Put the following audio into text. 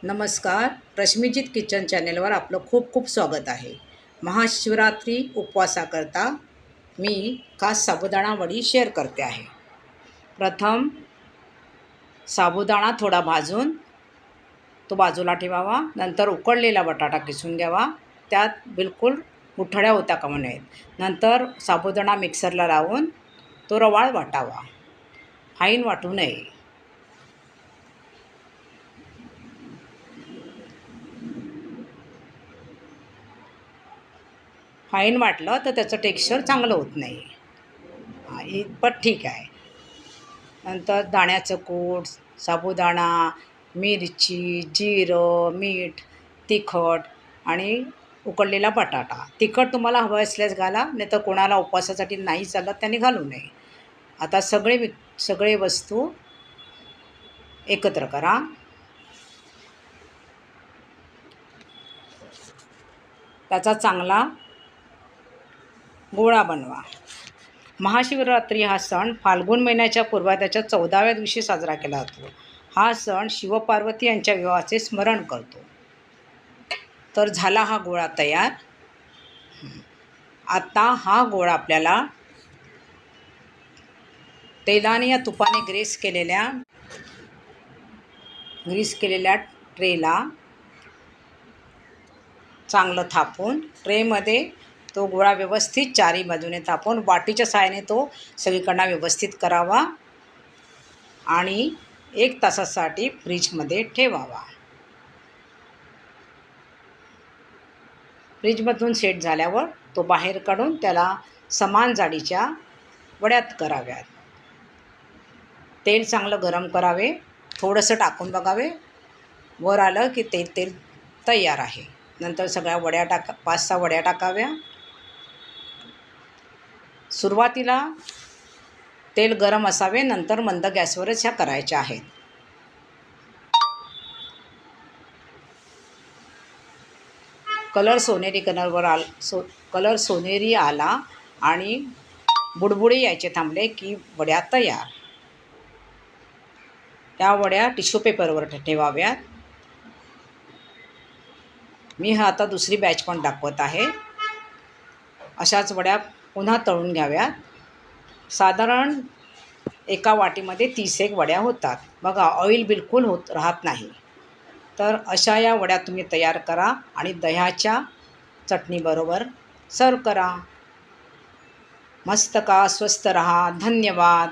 नमस्कार. रश्मीजित किचन चॅनेलवर आपलं खूप खूप स्वागत आहे. महाशिवरात्री उपवासाकरता मी खास साबुदाणा वडी शेअर करते आहे. प्रथम साबुदाणा थोडा भाजून तो बाजूला ठेवावा. नंतर उकडलेला बटाटा किसून घ्यावा. त्यात बिलकुल गुठळ्या होता कामा नयेत. नंतर साबुदाणा मिक्सरला लावून तो रवाळ वाटावा. फाईन वाटू नये. फाईन वाटलं तर त्याचं टेक्स्चर चांगलं होत नाही. इतपत ठीक आहे. नंतर दाण्याचं कूट, साबुदाणा, मिरची, जिरं, मीठ, तिखट आणि उकडलेला बटाटा. तिखट तुम्हाला हवं असल्यास घाला, नाही तर कोणाला उपवासासाठी नाही चालत त्याने घालू नये. आता सगळे वस्तू एकत्र करा. त्याचा चांगला गोळा बनवा. महाशिवरात्री हा सण फाल्गुन महिन्याच्या पूर्वाद्याच्या 14व्या दिवशी साजरा केला जातो. हा सण शिवपार्वती यांच्या विवाहाचे स्मरण करतो. तर झाला हा गोळा तयार. आता हा गोळा आपल्याला तेलाने या तुपाने ग्रीस केलेल्या ट्रेला चांगलं थापून ट्रेमध्ये तो गोळा व्यवस्थित चारी बाजूने थापून वाटीच्या सहाय्याने तो सगळीकडनं व्यवस्थित करावा आणि 1 तासासाठी फ्रीजमध्ये ठेवावा. फ्रीजमधून सेट झाल्यावर तो बाहेर काढून त्याला समान जाडीच्या वड्यात कराव्यात. तेल चांगलं गरम करावे. थोडंसं टाकून बघावे. वर आलं की तेल तयार आहे. नंतर सगळ्या वड्या 5-6 वड्या टाकाव्या. सुरुवातीला तेल गरम असावे, नंतर मंद गॅसवरच ह्या करायच्या आहेत. कलर सोनेरी आला आणि बुडबुडे यायचे थांबले की वड्या तयार. त्या वड्या टिश्यू पेपरवर ठेवाव्यात. मी आता दुसरी बॅच पण दाखवत आहे. अशाच वड्या पुन्हा तळून घ्याव्यात. साधारण एका वाटीमध्ये 30 वड्या होतात. बघा, ऑइल बिलकुल राहत नाही. तर अशा या वड्या तुम्ही तयार करा आणि दह्याच्या चटणीबरोबर सर्व करा. मस्त का, स्वस्त रहा. धन्यवाद.